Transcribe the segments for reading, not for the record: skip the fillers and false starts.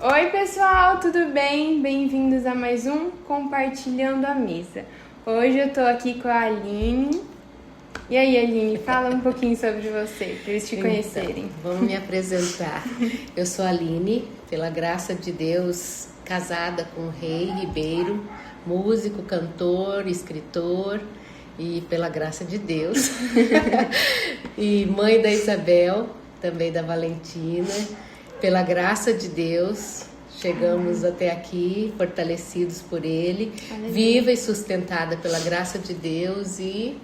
Oi pessoal, tudo bem? Bem-vindos a mais um Compartilhando a Mesa. Hoje eu tô aqui com a Aline. E aí, Aline, fala um pouquinho sobre você, para eles te conhecerem. Vamos me apresentar. Eu sou a Aline, pela graça de Deus, casada com o Rei Ribeiro, músico, cantor, escritor, e pela graça de Deus. E mãe da Isabel, também da Valentina. Pela graça de Deus, chegamos até aqui, fortalecidos por Ele, viva e sustentada pela graça de Deus e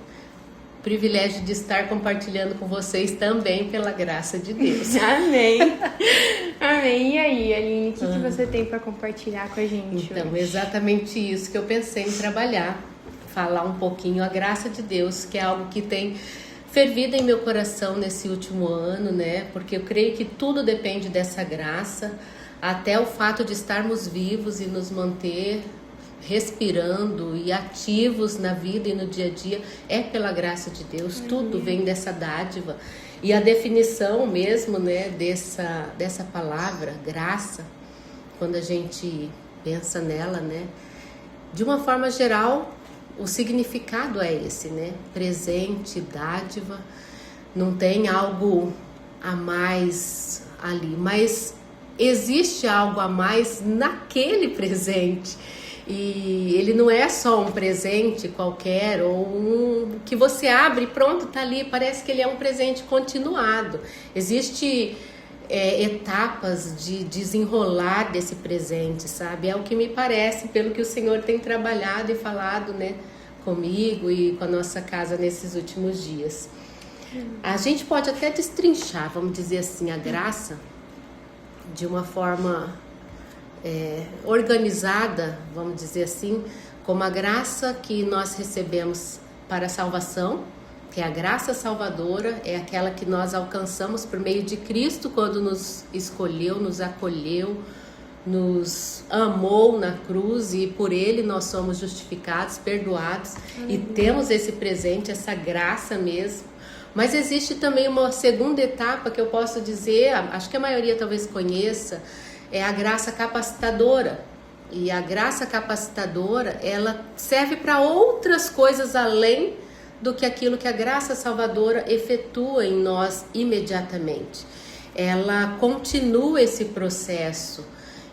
privilégio de estar compartilhando com vocês também pela graça de Deus. Amém. Amém. E aí, Aline, o que você tem para compartilhar com a gente Então, hoje? exatamente isso que eu pensei em trabalhar, falar um pouquinho a graça de Deus, que é algo que tem fervido em meu coração nesse último ano, né? Porque eu creio que tudo depende dessa graça, até o fato de estarmos vivos e nos manter respirando e ativos na vida e no dia a dia é pela graça de Deus. Tudo vem dessa dádiva. E a definição mesmo, né, dessa palavra, graça, quando a gente pensa nela, né, de uma forma geral, o significado é esse, né? Presente, dádiva, não tem algo a mais ali, mas existe algo a mais naquele presente. E ele não é só um presente qualquer ou um que você abre e pronto, tá ali, parece que ele é um presente continuado. Existe etapas de desenrolar desse presente, sabe? É o que me parece, pelo que o Senhor tem trabalhado e falado, né, comigo e com a nossa casa nesses últimos dias. A gente pode até destrinchar, vamos dizer assim, a graça de uma forma organizada, vamos dizer assim, como a graça que nós recebemos para a salvação, que é a graça salvadora, é aquela que nós alcançamos por meio de Cristo quando nos escolheu, nos acolheu, nos amou na cruz e por Ele nós somos justificados, perdoados e temos esse presente, essa graça mesmo. Mas existe também uma segunda etapa que eu posso dizer, acho que a maioria talvez conheça, é a graça capacitadora. E a graça capacitadora, ela serve para outras coisas além do que aquilo que a graça salvadora efetua em nós imediatamente. Ela continua esse processo.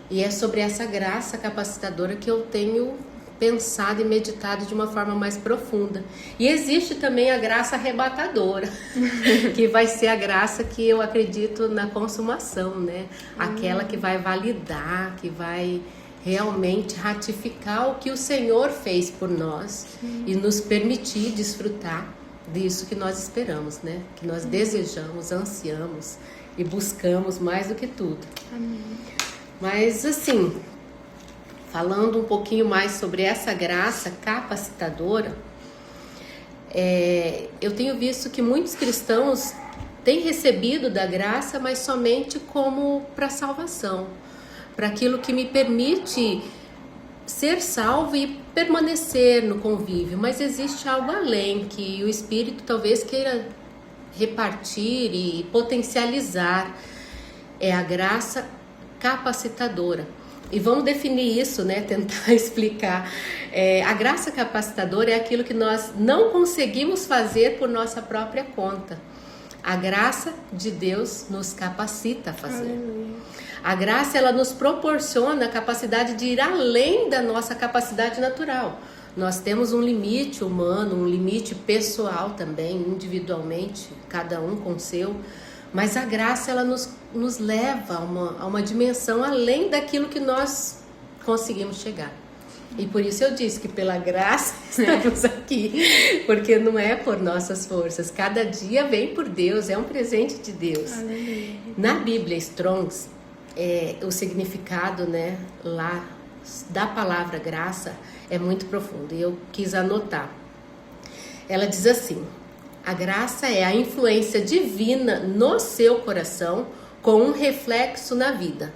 E é sobre essa graça capacitadora que eu tenho pensado e meditado de uma forma mais profunda. E existe também a graça arrebatadora, que vai ser a graça que eu acredito na consumação, né? Aquela que vai validar, que vai realmente ratificar o que o Senhor fez por nós e nos permitir desfrutar disso que nós esperamos, né? Que nós desejamos, ansiamos e buscamos mais do que tudo. Amém. Mas assim, falando um pouquinho mais sobre essa graça capacitadora, eu tenho visto que muitos cristãos têm recebido da graça, mas somente como para salvação, para aquilo que me permite ser salvo e permanecer no convívio. Mas existe algo além que o Espírito talvez queira repartir e potencializar. É a graça capacitadora. E vamos definir isso, né? Tentar explicar. A graça capacitadora é aquilo que nós não conseguimos fazer por nossa própria conta. A graça de Deus nos capacita a fazer. Aleluia. A graça, ela nos proporciona a capacidade de ir além da nossa capacidade natural. Nós temos um limite humano, um limite pessoal também, individualmente, cada um com o seu. Mas a graça, ela nos leva a uma dimensão além daquilo que nós conseguimos chegar. E por isso eu disse que pela graça estamos aqui, porque não é por nossas forças. Cada dia vem por Deus, é um presente de Deus. Aleluia. Na Bíblia Strong's, o significado, né, lá da palavra graça é muito profundo. E eu quis anotar. Ela diz assim: a graça é a influência divina no seu coração com um reflexo na vida.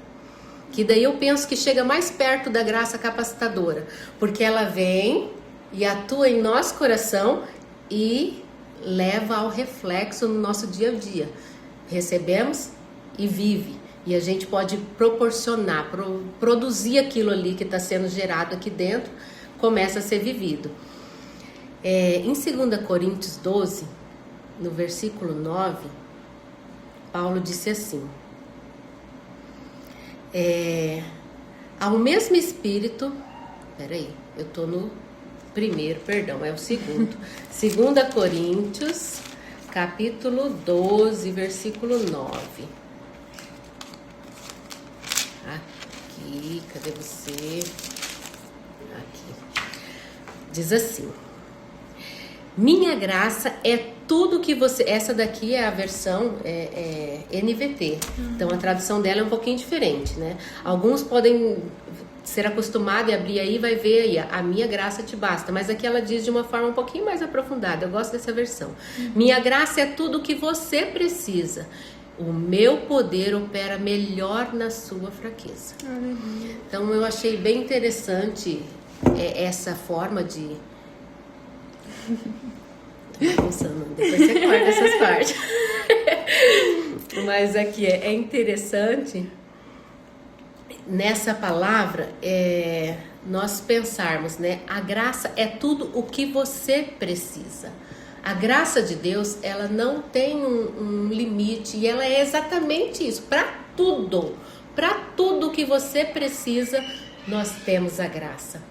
Que daí eu penso que chega mais perto da graça capacitadora, porque ela vem e atua em nosso coração e leva ao reflexo no nosso dia a dia. Recebemos e vive. E a gente pode proporcionar, produzir aquilo ali que está sendo gerado aqui dentro, começa a ser vivido. Em 2 Coríntios 12, no versículo 9, Paulo disse assim: ao mesmo Espírito, eu estou no primeiro, perdão, é o segundo. 2 Coríntios, capítulo 12, versículo 9. Aqui, cadê você? Aqui. Diz assim: minha graça é tudo que você... Essa daqui é a versão NVT. Então a tradução dela é um pouquinho diferente, né? Alguns podem ser acostumados e abrir aí, vai ver aí, a minha graça te basta. Mas aqui ela diz de uma forma um pouquinho mais aprofundada. Eu gosto dessa versão. Minha graça é tudo que você precisa. O meu poder opera melhor na sua fraqueza. Então eu achei bem interessante essa forma de... Tô pensando, depois você corta essas partes. Mas aqui é interessante nessa palavra nós pensarmos, né? A graça é tudo o que você precisa. A graça de Deus, ela não tem um limite, e ela é exatamente isso. Para tudo que você precisa, nós temos a graça.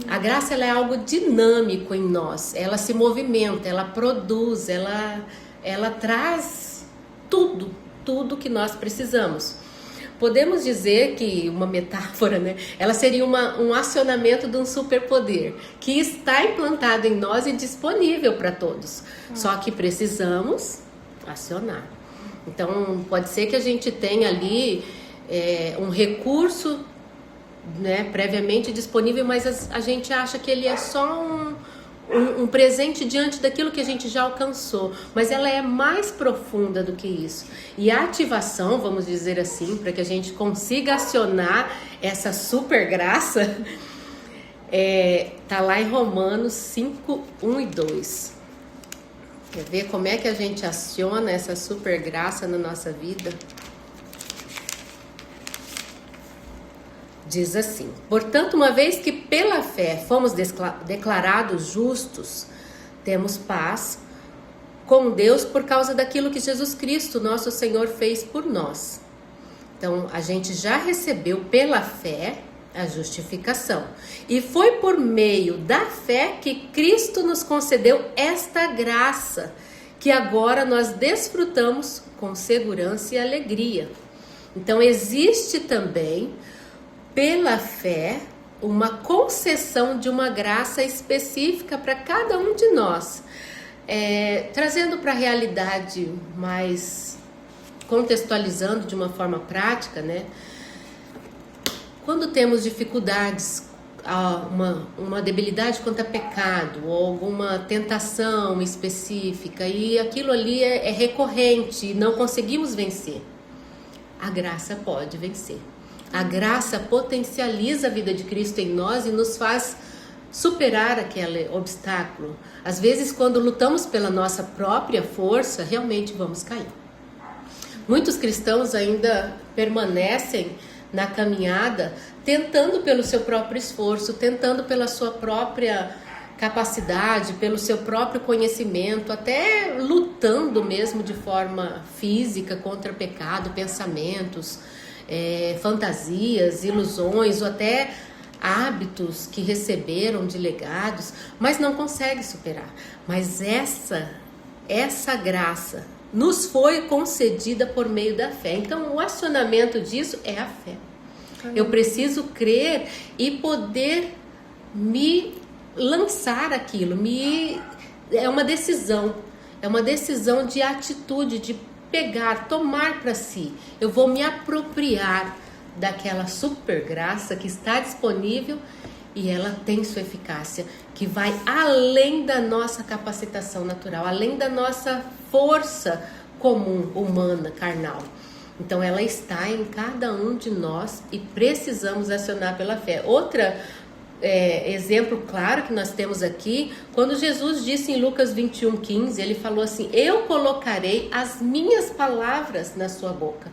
A graça, ela é algo dinâmico em nós. Ela se movimenta, ela produz, ela traz tudo que nós precisamos. Podemos dizer que, uma metáfora, né? Ela seria um acionamento de um superpoder que está implantado em nós e disponível para todos. Só que precisamos acionar. Então, pode ser que a gente tenha ali um recurso, né, previamente disponível, mas a gente acha que ele é só um presente diante daquilo que a gente já alcançou, mas ela é mais profunda do que isso. E a ativação, vamos dizer assim, para que a gente consiga acionar essa super graça, tá lá em Romanos 5, 1 e 2. Quer ver como é que a gente aciona essa super graça na nossa vida? Diz assim: portanto, uma vez que pela fé fomos declarados justos, temos paz com Deus por causa daquilo que Jesus Cristo, nosso Senhor, fez por nós. Então, a gente já recebeu pela fé a justificação. E foi por meio da fé que Cristo nos concedeu esta graça, que agora nós desfrutamos com segurança e alegria. Então, existe também, pela fé, uma concessão de uma graça específica para cada um de nós. Trazendo para a realidade, mais contextualizando de uma forma prática, né? Quando temos dificuldades, uma debilidade contra pecado, ou alguma tentação específica, e aquilo ali é recorrente e não conseguimos vencer, a graça pode vencer. A graça potencializa a vida de Cristo em nós e nos faz superar aquele obstáculo. Às vezes, quando lutamos pela nossa própria força, realmente vamos cair. Muitos cristãos ainda permanecem na caminhada, tentando pelo seu próprio esforço, tentando pela sua própria capacidade, pelo seu próprio conhecimento, até lutando mesmo de forma física contra pecado, pensamentos, fantasias, ilusões ou até hábitos que receberam de legados, mas não consegue superar. Mas essa graça nos foi concedida por meio da fé. Então, o acionamento disso é a fé. Eu preciso crer e poder me lançar aquilo. É uma decisão de atitude, de pegar, tomar para si. Eu vou me apropriar daquela super graça que está disponível e ela tem sua eficácia, que vai além da nossa capacitação natural, além da nossa força comum, humana, carnal. Então ela está em cada um de nós e precisamos acionar pela fé. Exemplo claro que nós temos aqui, quando Jesus disse em Lucas 21:15, ele falou assim: eu colocarei as minhas palavras na sua boca.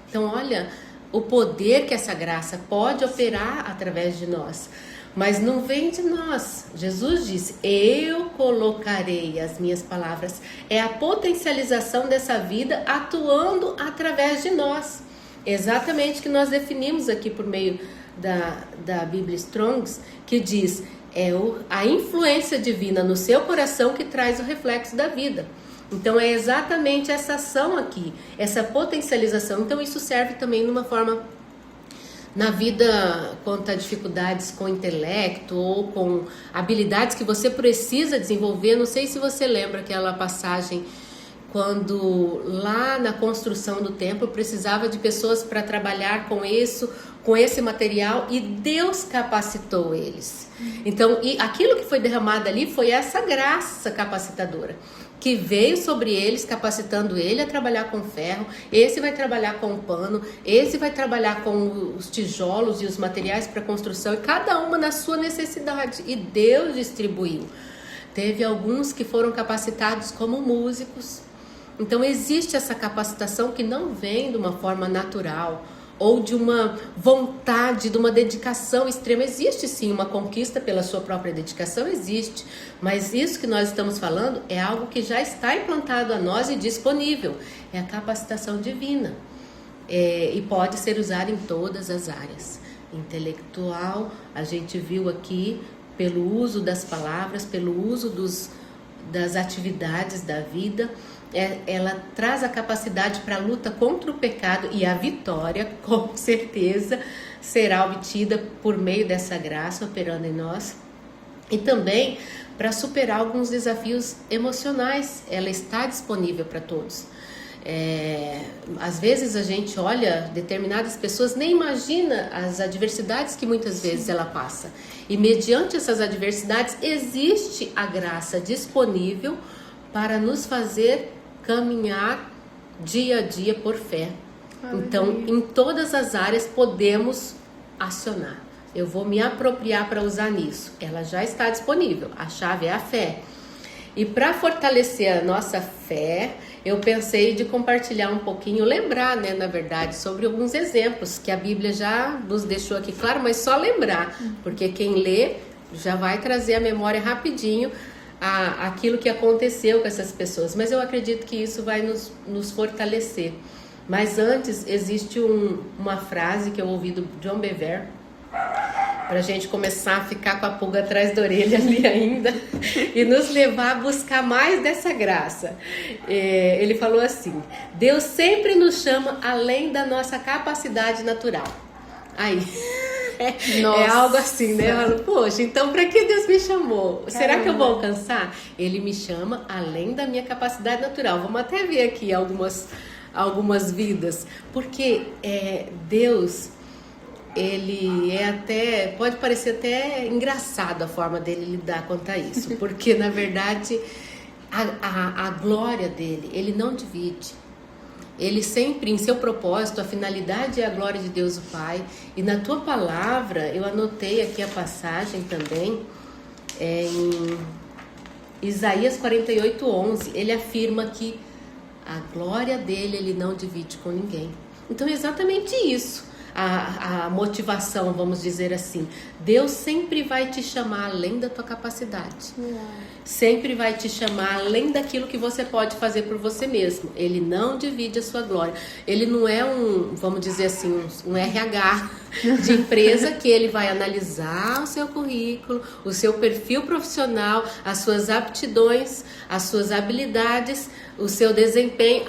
Então, olha o poder que essa graça pode operar através de nós. Mas não vem de nós. Jesus disse: eu colocarei as minhas palavras. É a potencialização dessa vida atuando através de nós. Exatamente o que nós definimos aqui por meio da Bíblia Strongs, que diz: a influência divina no seu coração que traz o reflexo da vida. Então é exatamente essa ação aqui, essa potencialização. Então isso serve também numa forma na vida quanto a dificuldades com o intelecto ou com habilidades que você precisa desenvolver. Não sei se você lembra aquela passagem quando lá na construção do templo precisava de pessoas para trabalhar com esse material, e Deus capacitou eles. Então, aquilo que foi derramado ali foi essa graça capacitadora que veio sobre eles, capacitando ele a trabalhar com ferro. Esse vai trabalhar com o pano, esse vai trabalhar com os tijolos e os materiais para construção, e cada uma na sua necessidade, e Deus distribuiu. Teve alguns que foram capacitados como músicos. Então existe essa capacitação que não vem de uma forma natural ou de uma vontade, de uma dedicação extrema. Existe sim uma conquista pela sua própria dedicação, existe, mas isso que nós estamos falando é algo que já está implantado a nós e disponível. É a capacitação divina, e pode ser usada em todas as áreas. Intelectual, a gente viu aqui, pelo uso das palavras, pelo uso das atividades da vida. Ela traz a capacidade para a luta contra o pecado, e a vitória, com certeza, será obtida por meio dessa graça operando em nós. E também para superar alguns desafios emocionais. Ela está disponível para todos. Às vezes a gente olha determinadas pessoas, nem imagina as adversidades que muitas vezes ela passa. E mediante essas adversidades existe a graça disponível para nos fazer caminhar dia a dia por fé. Então, em todas as áreas podemos acionar. Eu vou me apropriar para usar nisso. Ela já está disponível. A chave é a fé. E para fortalecer a nossa fé, eu pensei de compartilhar um pouquinho, lembrar, na verdade, sobre alguns exemplos que a Bíblia já nos deixou aqui claro, mas só lembrar, porque quem lê já vai trazer à memória rapidinho aquilo que aconteceu com essas pessoas. Mas eu acredito que isso vai nos fortalecer. Mas antes, existe uma frase que eu ouvi do John Bevere, para a gente começar a ficar com a pulga atrás da orelha ali ainda e nos levar a buscar mais dessa graça. Ele falou assim: Deus sempre nos chama além da nossa capacidade natural. Aí é algo assim, né? Eu falo, poxa, então para que Deus me chamou? Caramba. Será que eu vou alcançar? Ele me chama além da minha capacidade natural. Vamos até ver aqui algumas vidas, porque Deus, ele pode parecer até engraçado a forma dele lidar quanto a isso, porque na verdade a glória dele, ele não divide. Ele sempre, em seu propósito, a finalidade é a glória de Deus o Pai. E na tua palavra, eu anotei aqui a passagem também, em Isaías 48:11, ele afirma que a glória dele ele não divide com ninguém. Então é exatamente isso. A motivação, vamos dizer assim. Deus sempre vai te chamar além da tua capacidade. Sempre vai te chamar além daquilo que você pode fazer por você mesmo. Ele não divide a sua glória. Ele não é vamos dizer assim, um RH de empresa que ele vai analisar o seu currículo, o seu perfil profissional, as suas aptidões, as suas habilidades, o seu desempenho.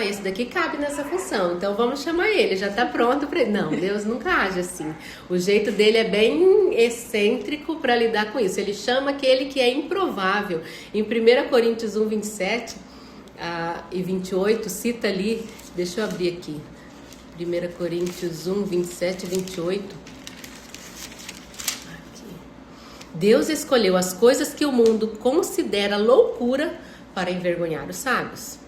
Esse daqui cabe nessa função, então vamos chamar ele, já está pronto para ele. Não, Deus nunca age assim. O jeito dele é bem excêntrico para lidar com isso. Ele chama aquele que é improvável. Em 1 Coríntios 1:27 e 28, cita ali, deixa eu abrir aqui, 1 Coríntios 1:27 e 28. Aqui. Deus escolheu as coisas que o mundo considera loucura para envergonhar os sábios.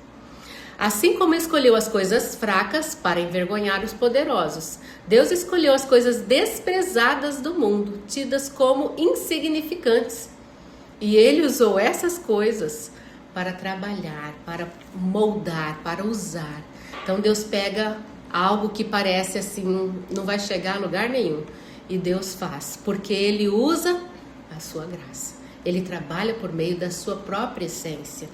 Assim como escolheu as coisas fracas para envergonhar os poderosos. Deus escolheu as coisas desprezadas do mundo, tidas como insignificantes. E ele usou essas coisas para trabalhar, para moldar, para usar. Então Deus pega algo que parece assim, não vai chegar a lugar nenhum. E Deus faz, porque Ele usa a sua graça. Ele trabalha por meio da sua própria essência.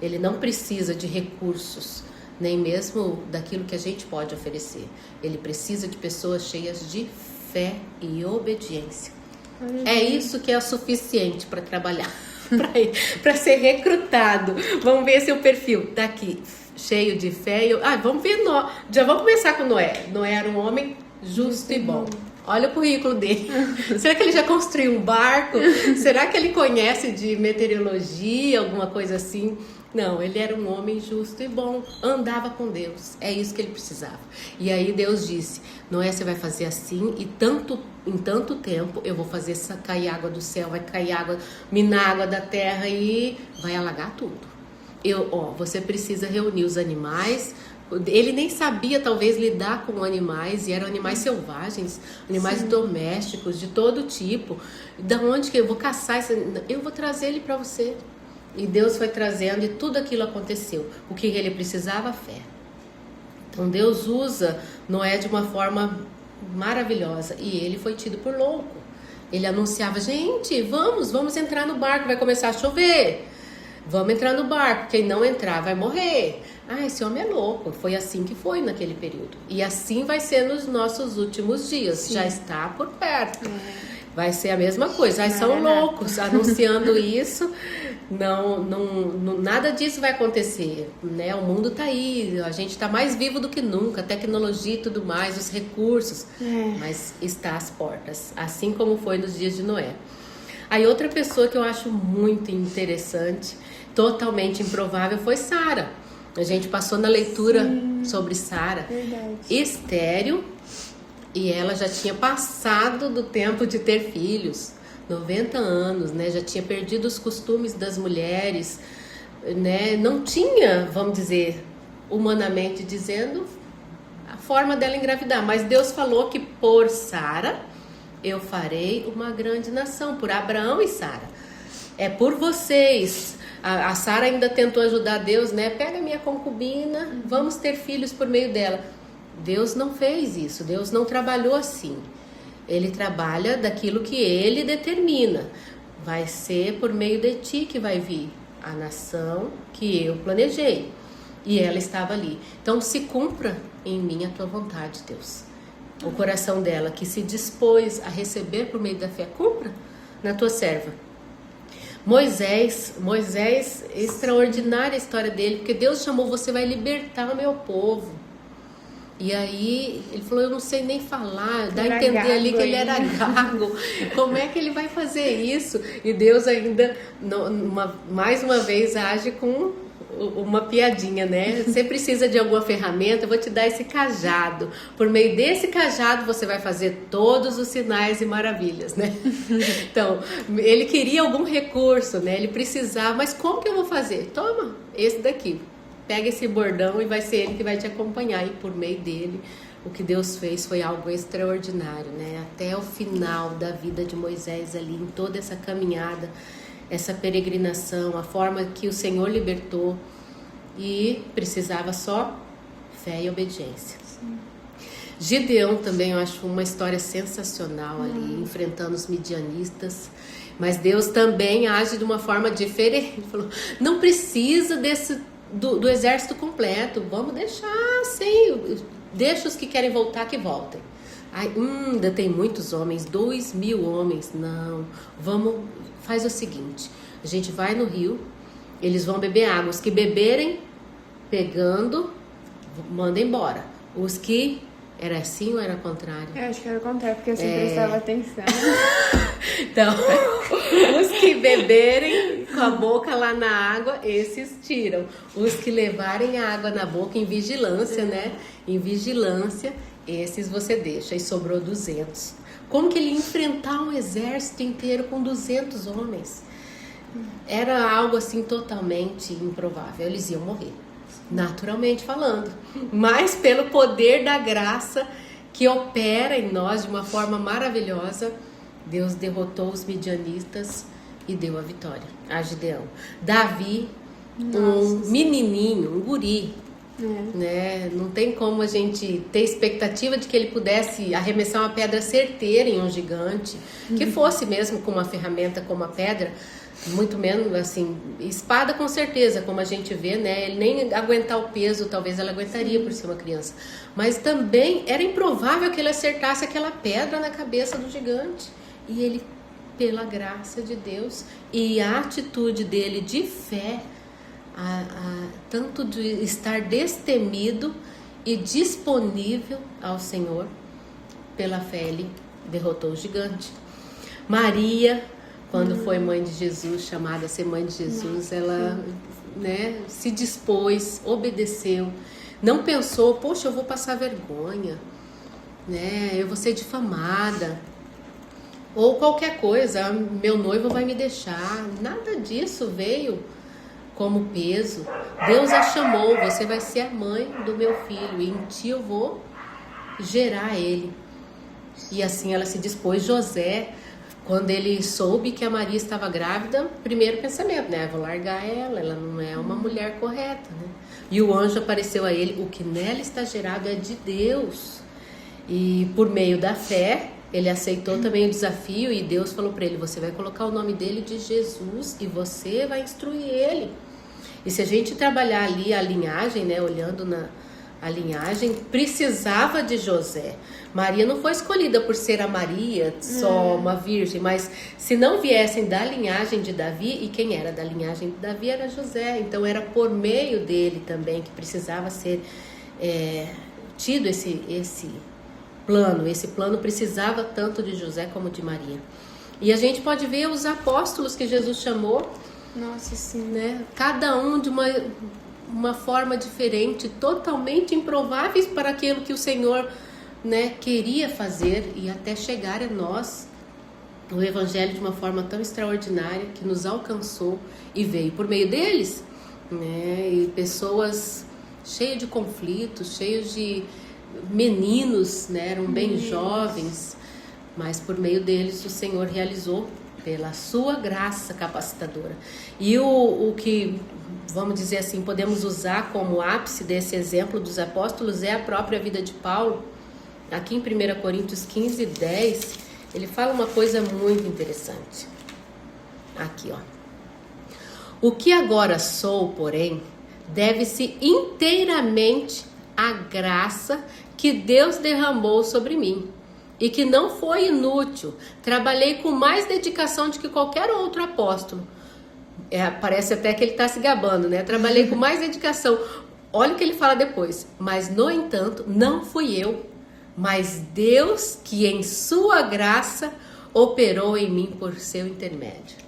Ele não precisa de recursos, nem mesmo daquilo que a gente pode oferecer. Ele precisa de pessoas cheias de fé e obediência. É isso que é o suficiente para trabalhar, para ser recrutado. Vamos ver seu perfil. Tá aqui, cheio de fé. Vamos ver. Já vamos começar com Noé. Noé era um homem justo e bom. Olha o currículo dele. Será que ele já construiu um barco? Será que ele conhece de meteorologia, alguma coisa assim? Não, ele era um homem justo e bom, andava com Deus. É isso que ele precisava. E aí Deus disse: Noé, você vai fazer assim, e em tanto tempo eu vou fazer cair água do céu, vai cair água, minar água da terra e vai alagar tudo. Você precisa reunir os animais. Ele nem sabia talvez lidar com animais, e eram animais selvagens, animais Sim. domésticos, de todo tipo. Da onde que eu vou caçar? Eu vou trazer ele para você. E Deus foi trazendo, e tudo aquilo aconteceu. O que ele precisava? Fé. Então Deus usa Noé de uma forma maravilhosa, e ele foi tido por louco. Ele anunciava: gente, vamos entrar no barco, vai começar a chover. Vamos entrar no barco, quem não entrar vai morrer. Esse homem é louco. Foi assim que foi naquele período. E assim vai ser nos nossos últimos dias. Sim. Já está por perto. Vai ser a mesma coisa. São loucos anunciando isso. Não, nada disso vai acontecer, né? O mundo está aí, a gente está mais vivo do que nunca, a tecnologia e tudo mais, os recursos. Mas está às portas, assim como foi nos dias de Noé. Aí outra pessoa que eu acho muito interessante, totalmente improvável, foi Sara. A gente passou na leitura Sim, sobre Sara, estéril, e ela já tinha passado do tempo de ter filhos, 90 anos, né? Já tinha perdido os costumes das mulheres, né? Não tinha, vamos dizer, humanamente dizendo, a forma dela engravidar, mas Deus falou que por Sara eu farei uma grande nação, por Abraão e Sara. É por vocês. A Sara ainda tentou ajudar Deus, né? Pega minha concubina, vamos ter filhos por meio dela. Deus não fez isso, Deus não trabalhou assim. Ele trabalha daquilo que Ele determina. Vai ser por meio de ti que vai vir a nação que eu planejei. E ela estava ali. Então se cumpra em mim a tua vontade, Deus. O coração dela que se dispôs a receber por meio da fé, cumpra na tua serva. Moisés, extraordinária a história dele, porque Deus chamou: você vai libertar o meu povo. E aí ele falou: eu não sei nem falar, dá a entender ali que ele era gago. Como é que ele vai fazer isso? E Deus ainda, mais uma vez, age com uma piadinha, né? Você precisa de alguma ferramenta, eu vou te dar esse cajado. Por meio desse cajado você vai fazer todos os sinais e maravilhas, né? Então, ele queria algum recurso, né? Ele precisava, mas como que eu vou fazer? Toma, esse daqui. Pega esse bordão e vai ser ele que vai te acompanhar. E por meio dele, o que Deus fez foi algo extraordinário, né? Até o final da vida de Moisés ali, em toda essa caminhada, essa peregrinação, a forma que o Senhor libertou, e precisava só fé e obediência. Sim. Gideão também eu acho uma história sensacional ali, enfrentando os midianistas, mas Deus também age de uma forma diferente. Ele falou: não precisa do exército completo, vamos deixar assim, deixa os que querem voltar que voltem. Ainda tem muitos homens, 2.000 homens, não, faz o seguinte, a gente vai no rio, eles vão beber água, os que beberem, pegando, manda embora. Os que, era assim ou era o contrário? Eu acho que era o contrário, porque eu sempre prestava atenção. Então, os que beberem com a boca lá na água, esses tiram. Os que levarem a água na boca em vigilância, né? Em vigilância, esses você deixa. E sobrou 200. Como que ele ia enfrentar um exército inteiro com 200 homens? Era algo assim totalmente improvável. Eles iam morrer, naturalmente falando. Mas pelo poder da graça que opera em nós de uma forma maravilhosa, Deus derrotou os midianistas e deu a vitória a Gideão. Davi, um menininho, um guri, né? Não tem como a gente ter expectativa de que ele pudesse arremessar uma pedra certeira em um gigante, que fosse mesmo com uma ferramenta como a pedra, muito menos assim, espada com certeza, como a gente vê, né? Ele nem aguentar o peso, talvez ela aguentaria por ser uma criança, mas também era improvável que ele acertasse aquela pedra na cabeça do gigante. E ele, pela graça de Deus e a atitude dele de fé, tanto de estar destemido e disponível ao Senhor, pela fé ele derrotou o gigante. Maria, quando foi mãe de Jesus, chamada a ser mãe de Jesus, ela, né, se dispôs, obedeceu, não pensou, poxa, eu vou passar vergonha, né, eu vou ser difamada, ou qualquer coisa, meu noivo vai me deixar. Nada disso veio como peso. Deus a chamou, você vai ser a mãe do meu filho e em ti eu vou gerar ele. E assim ela se dispôs. José, quando ele soube que a Maria estava grávida, primeiro pensamento, né? Vou largar ela não é uma mulher correta, né? E o anjo apareceu a ele, o que nela está gerado é de Deus. E por meio da fé, ele aceitou também o desafio e Deus falou para ele, você vai colocar o nome dele de Jesus e você vai instruir ele. E se a gente trabalhar ali a linhagem, né, olhando a linhagem, precisava de José. Maria não foi escolhida por ser a Maria, só uma virgem, mas se não viessem da linhagem de Davi, e quem era da linhagem de Davi era José, então era por meio dele também que precisava ser tido esse plano. Esse plano precisava tanto de José como de Maria. E a gente pode ver os apóstolos que Jesus chamou. Nossa, sim. Né? Cada um de uma forma diferente, totalmente improváveis para aquilo que o Senhor, né, queria fazer e até chegar a nós. O Evangelho de uma forma tão extraordinária que nos alcançou e veio por meio deles, né? E pessoas cheias de conflitos, cheios de meninos, né? Eram bem jovens, mas por meio deles o Senhor realizou pela sua graça capacitadora. E o que, vamos dizer assim, podemos usar como ápice desse exemplo dos apóstolos é a própria vida de Paulo. Aqui em 1 Coríntios 15, 10, ele fala uma coisa muito interessante. Aqui, ó. O que agora sou, porém, deve-se inteiramente à graça que Deus derramou sobre mim. E que não foi inútil. Trabalhei com mais dedicação do que qualquer outro apóstolo. Parece até que ele está se gabando, né? Trabalhei com mais dedicação. Olha o que ele fala depois. Mas, no entanto, não fui eu, mas Deus que em sua graça operou em mim por seu intermédio.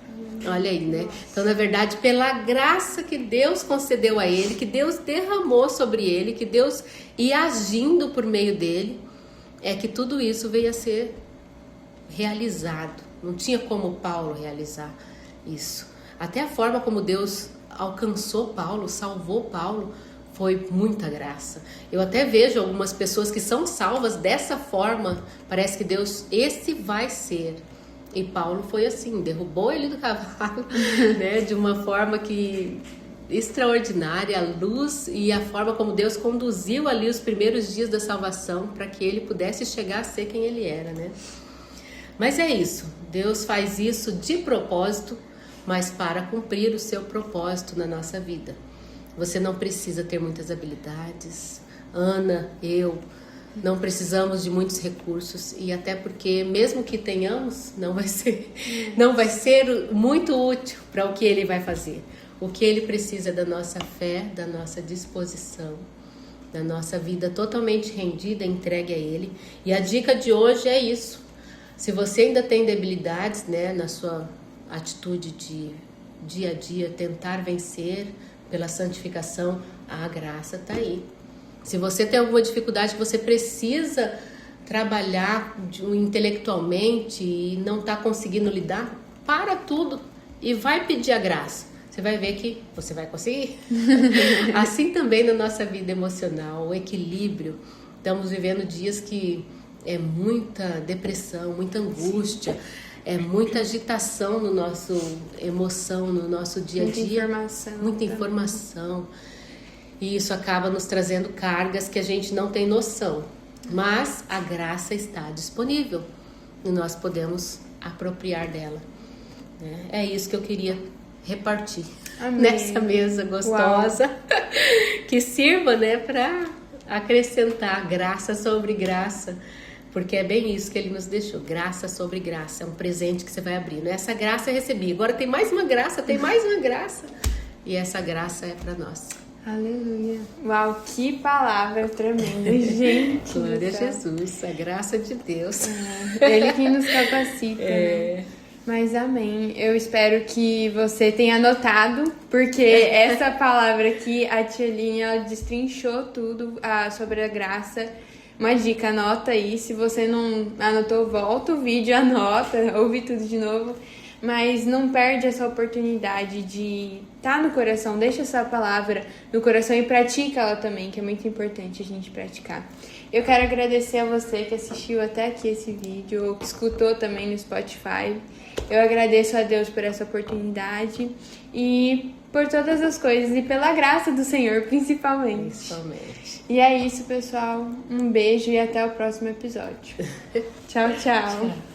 Olha aí, né? Então, na verdade, pela graça que Deus concedeu a ele, que Deus derramou sobre ele, que Deus ia agindo por meio dele, é que tudo isso veio a ser realizado. Não tinha como Paulo realizar isso. Até a forma como Deus alcançou Paulo, salvou Paulo, foi muita graça. Eu até vejo algumas pessoas que são salvas dessa forma. Parece que Deus, esse vai ser. E Paulo foi assim, derrubou ele do cavalo, né, de uma forma que extraordinária, a luz e a forma como Deus conduziu ali os primeiros dias da salvação para que ele pudesse chegar a ser quem ele era, né? Mas é isso, Deus faz isso de propósito, mas para cumprir o seu propósito na nossa vida. Você não precisa ter muitas habilidades, Ana, eu, não precisamos de muitos recursos e até porque mesmo que tenhamos, não vai ser muito útil para o que ele vai fazer. O que ele precisa é da nossa fé, da nossa disposição, da nossa vida totalmente rendida, entregue a ele. E a dica de hoje é isso. Se você ainda tem debilidades, né, na sua atitude de dia a dia, tentar vencer pela santificação, a graça está aí. Se você tem alguma dificuldade que você precisa trabalhar intelectualmente e não está conseguindo lidar, para tudo e vai pedir a graça. Você vai ver que você vai conseguir. Assim também na nossa vida emocional, o equilíbrio. Estamos vivendo dias que é muita depressão, muita angústia, é muita agitação no nosso emoção, no nosso dia a dia. Muita informação. Muita informação. E isso acaba nos trazendo cargas que a gente não tem noção. Mas a graça está disponível e nós podemos apropriar dela. É isso que eu queria repartir. Amém. Nessa mesa gostosa. Que sirva, né, para acrescentar graça sobre graça. Porque é bem isso que ele nos deixou, graça sobre graça. É um presente que você vai abrindo. Essa graça eu recebi. Agora tem mais uma graça, tem mais uma graça. E essa graça é para nós. Aleluia. Uau, que palavra tremenda, gente. Glória a Jesus, a graça de Deus. Ele que nos capacita. Né? Mas amém. Eu espero que você tenha anotado, porque essa palavra aqui, a tia Aline, ela destrinchou tudo sobre a graça. Uma dica, anota aí. Se você não anotou, volta o vídeo, anota, ouve tudo de novo. Mas não perde essa oportunidade de estar no coração. Deixa essa palavra no coração e pratica ela também, que é muito importante a gente praticar. Eu quero agradecer a você que assistiu até aqui esse vídeo, ou que escutou também no Spotify. Eu agradeço a Deus por essa oportunidade e por todas as coisas e pela graça do Senhor, principalmente. E é isso, pessoal. Um beijo e até o próximo episódio. Tchau, tchau.